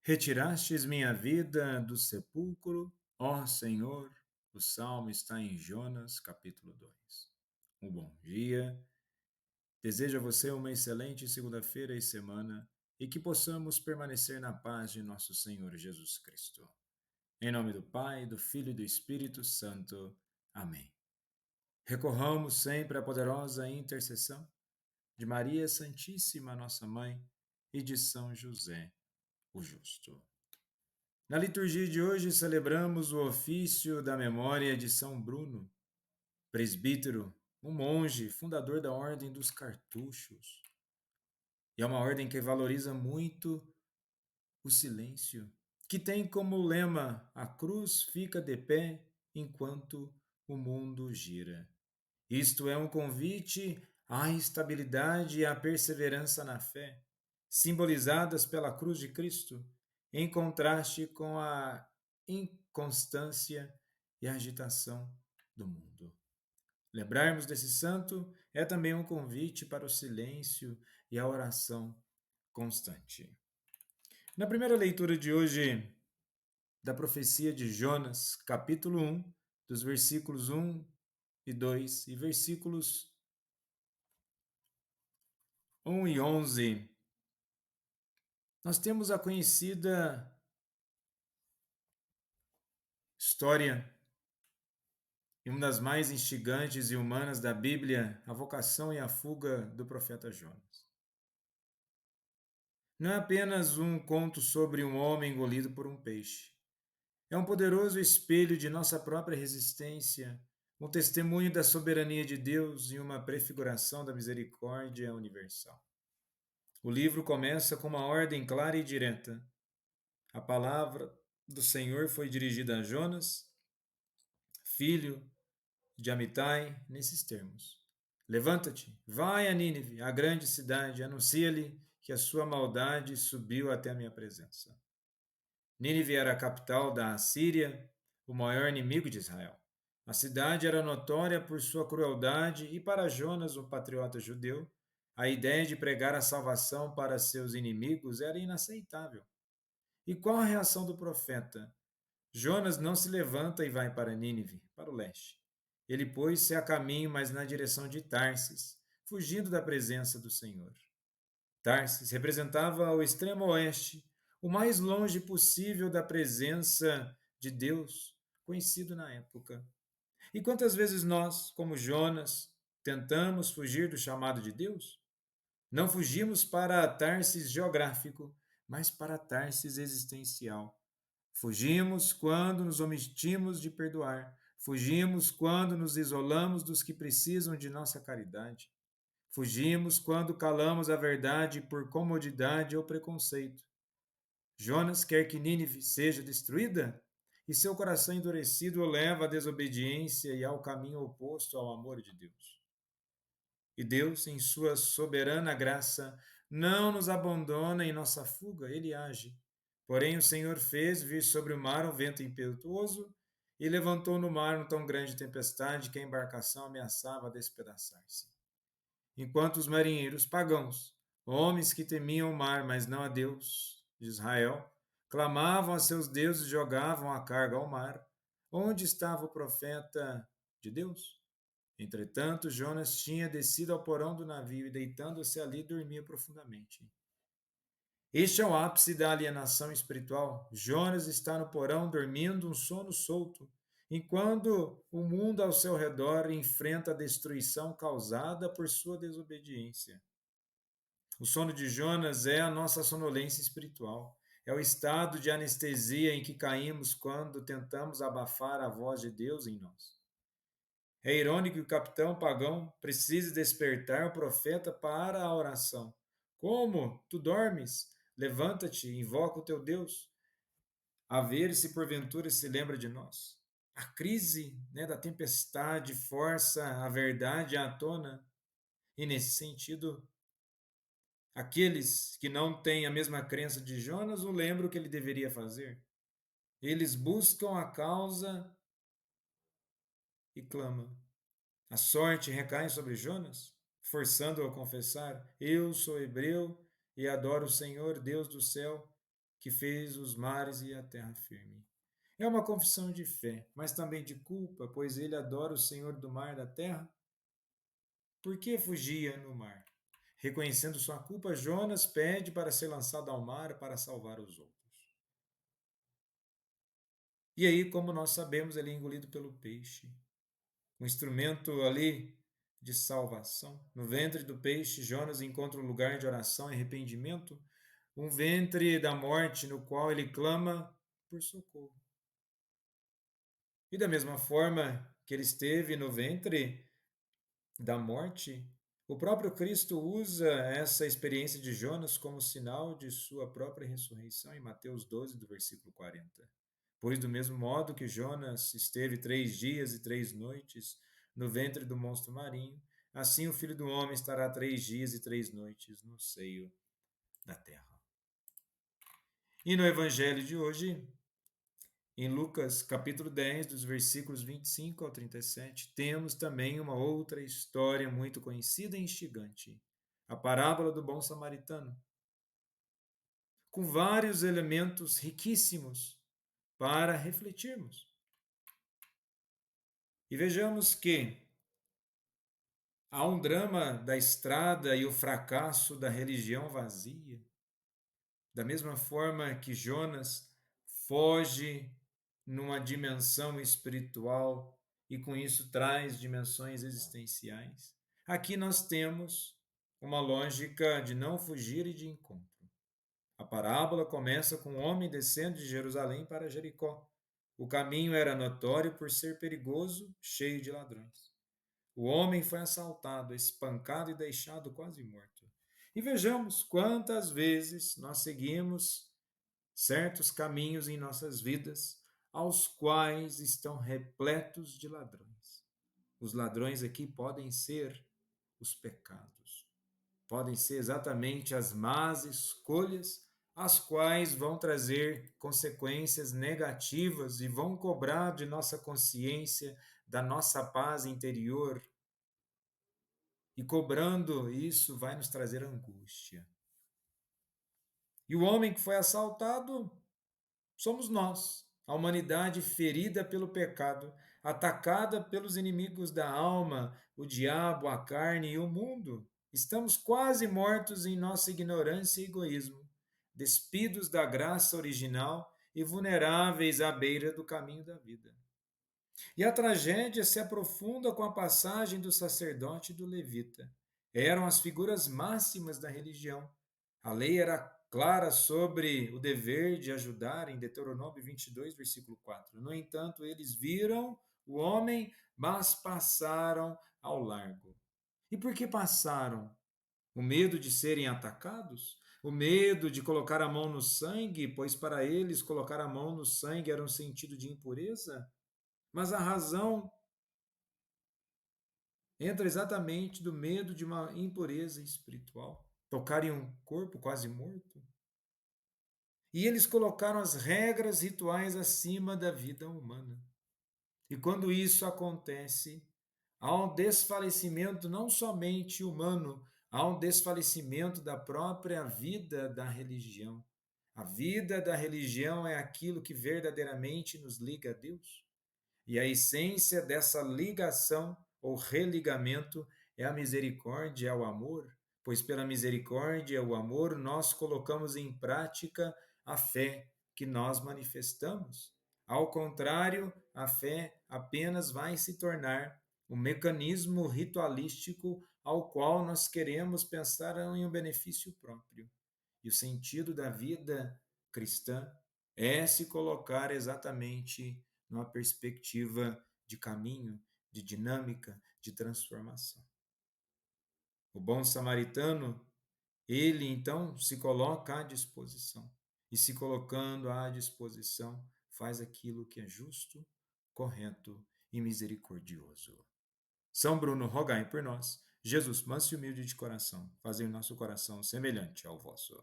Retirastes minha vida do sepulcro, ó Senhor. O salmo está em Jonas, capítulo 2. Um bom dia. Desejo a você uma excelente segunda-feira e semana e que possamos permanecer na paz de nosso Senhor Jesus Cristo. Em nome do Pai, do Filho e do Espírito Santo. Amém. Recorramos sempre à poderosa intercessão de Maria Santíssima, nossa Mãe, e de São José, o Justo. Na liturgia de hoje celebramos o ofício da memória de São Bruno, presbítero, um monge, fundador da Ordem dos Cartuchos. E é uma ordem que valoriza muito o silêncio, que tem como lema: a cruz fica de pé enquanto o mundo gira. Isto é um convite à estabilidade e à perseverança na fé, simbolizadas pela cruz de Cristo, em contraste com a inconstância e agitação do mundo. Lembrarmos desse santo é também um convite para o silêncio e a oração constante. Na primeira leitura de hoje, da profecia de Jonas, capítulo 1, dos versículos 1 e 2 e versículos 1 e 11, nós temos a conhecida história e uma das mais instigantes e humanas da Bíblia, a vocação e a fuga do profeta Jonas. Não é apenas um conto sobre um homem engolido por um peixe. É um poderoso espelho de nossa própria resistência, um testemunho da soberania de Deus e uma prefiguração da misericórdia universal. O livro começa com uma ordem clara e direta. A palavra do Senhor foi dirigida a Jonas, filho de Amitai, nesses termos: Levanta-te, vai a Nínive, a grande cidade, anuncia-lhe que a sua maldade subiu até a minha presença. Nínive era a capital da Assíria, o maior inimigo de Israel. A cidade era notória por sua crueldade e para Jonas, um patriota judeu, a ideia de pregar a salvação para seus inimigos era inaceitável. E qual a reação do profeta? Jonas não se levanta e vai para Nínive, para o leste. Ele pôs-se a caminho, mas na direção de Tarsis, fugindo da presença do Senhor. Tarsis representava o extremo oeste, o mais longe possível da presença de Deus, conhecido na época. E quantas vezes nós, como Jonas, tentamos fugir do chamado de Deus? Não fugimos para Tarsis geográfico, mas para Tarsis existencial. Fugimos quando nos omitimos de perdoar. Fugimos quando nos isolamos dos que precisam de nossa caridade. Fugimos quando calamos a verdade por comodidade ou preconceito. Jonas quer que Nínive seja destruída e seu coração endurecido o leva à desobediência e ao caminho oposto ao amor de Deus. E Deus, em sua soberana graça, não nos abandona em nossa fuga, ele age. Porém, o Senhor fez vir sobre o mar um vento impetuoso e levantou no mar uma tão grande tempestade que a embarcação ameaçava despedaçar-se. Enquanto os marinheiros pagãos, homens que temiam o mar, mas não a Deus de Israel, clamavam a seus deuses e jogavam a carga ao mar, onde estava o profeta de Deus? Entretanto, Jonas tinha descido ao porão do navio e, deitando-se ali, dormia profundamente. Este é o ápice da alienação espiritual. Jonas está no porão dormindo um sono solto, enquanto o mundo ao seu redor enfrenta a destruição causada por sua desobediência. O sono de Jonas é a nossa sonolência espiritual. É o estado de anestesia em que caímos quando tentamos abafar a voz de Deus em nós. É irônico que o capitão pagão precise despertar o profeta para a oração. Como? Tu dormes? Levanta-te, invoca o teu Deus, a ver se porventura se lembra de nós. A crise, da tempestade força a verdade à tona, e nesse sentido, aqueles que não têm a mesma crença de Jonas o lembram o que ele deveria fazer. Eles buscam a causa e clamam. A sorte recai sobre Jonas, forçando-o a confessar: Eu sou hebreu e adoro o Senhor, Deus do céu, que fez os mares e a terra firme. É uma confissão de fé, mas também de culpa, pois ele adora o Senhor do mar e da terra. Por que fugia no mar? Reconhecendo sua culpa, Jonas pede para ser lançado ao mar para salvar os outros. E aí, como nós sabemos, ele é engolido pelo peixe. Um instrumento ali de salvação. No ventre do peixe, Jonas encontra um lugar de oração e arrependimento, um ventre da morte no qual ele clama por socorro. E da mesma forma que ele esteve no ventre da morte, o próprio Cristo usa essa experiência de Jonas como sinal de sua própria ressurreição em Mateus 12, do versículo 40. Pois do mesmo modo que Jonas esteve 3 dias e 3 noites no ventre do monstro marinho, assim o Filho do Homem estará 3 dias e 3 noites no seio da terra. E no Evangelho de hoje, em Lucas capítulo 10, dos versículos 25 ao 37, temos também uma outra história muito conhecida e instigante, a parábola do bom samaritano, com vários elementos riquíssimos para refletirmos. E vejamos que há um drama da estrada e o fracasso da religião vazia. Da mesma forma que Jonas foge numa dimensão espiritual e com isso traz dimensões existenciais. Aqui nós temos uma lógica de não fugir e de encontro. A parábola começa com um homem descendo de Jerusalém para Jericó. O caminho era notório por ser perigoso, cheio de ladrões. O homem foi assaltado, espancado e deixado quase morto. E vejamos quantas vezes nós seguimos certos caminhos em nossas vidas, aos quais estão repletos de ladrões. Os ladrões aqui podem ser os pecados, podem ser exatamente as más escolhas, as quais vão trazer consequências negativas e vão cobrar de nossa consciência, da nossa paz interior. E cobrando isso vai nos trazer angústia. E o homem que foi assaltado somos nós, a humanidade ferida pelo pecado, atacada pelos inimigos da alma, o diabo, a carne e o mundo. Estamos quase mortos em nossa ignorância e egoísmo, despidos da graça original e vulneráveis à beira do caminho da vida. E a tragédia se aprofunda com a passagem do sacerdote e do levita. Eram as figuras máximas da religião. A lei era clara sobre o dever de ajudar em Deuteronômio 22, versículo 4. No entanto, eles viram o homem, mas passaram ao largo. E por que passaram? O medo de serem atacados? O medo de colocar a mão no sangue, pois para eles colocar a mão no sangue era um sentido de impureza? Mas a razão entra exatamente do medo de uma impureza espiritual. Tocar em um corpo quase morto. E eles colocaram as regras rituais acima da vida humana. E quando isso acontece, há um desfalecimento não somente humano, há um desfalecimento da própria vida da religião. A vida da religião é aquilo que verdadeiramente nos liga a Deus. E a essência dessa ligação ou religamento é a misericórdia, é o amor, pois pela misericórdia, o amor, nós colocamos em prática a fé que nós manifestamos. Ao contrário, a fé apenas vai se tornar um mecanismo ritualístico ao qual nós queremos pensar em um benefício próprio. E o sentido da vida cristã é se colocar exatamente numa perspectiva de caminho, de dinâmica, de transformação. O bom samaritano, ele então se coloca à disposição. E se colocando à disposição, faz aquilo que é justo, correto e misericordioso. São Bruno, rogai por nós. Jesus, manso e humilde de coração, fazei o nosso coração semelhante ao vosso.